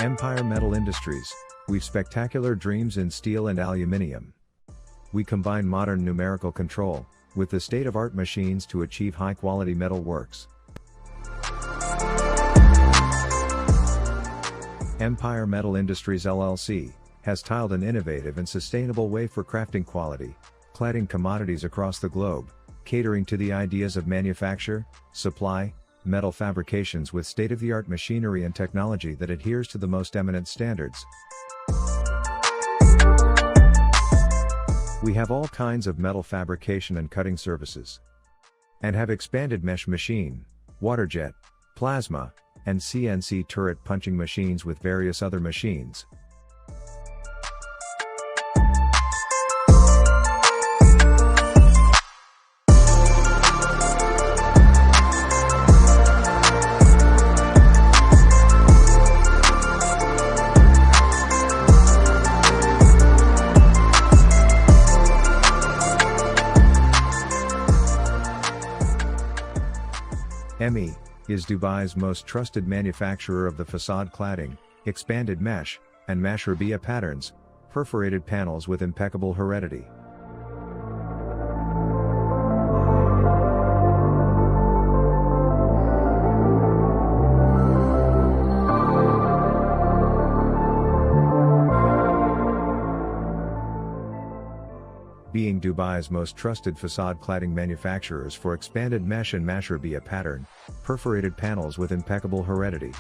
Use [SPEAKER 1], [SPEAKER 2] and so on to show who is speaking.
[SPEAKER 1] Empire Metal Industries. We've spectacular dreams in steel and aluminium. We combine modern numerical control with the state-of-art machines to achieve high-quality metal works. Empire Metal Industries LLC has tiled an innovative and sustainable way for crafting quality, cladding commodities across the globe, catering to the ideas of manufacture, supply, metal fabrications with state-of-the-art machinery and technology that adheres to the most eminent standards. We have all kinds of metal fabrication and cutting services, and have expanded mesh machine, waterjet, plasma, and CNC turret punching machines with various other machines. EMI is Dubai's most trusted manufacturer of the facade cladding, expanded mesh, and mashrabia patterns, perforated panels with impeccable heredity. Being Dubai's most trusted facade cladding manufacturers for expanded mesh and mashrabia pattern, perforated panels with impeccable heredity.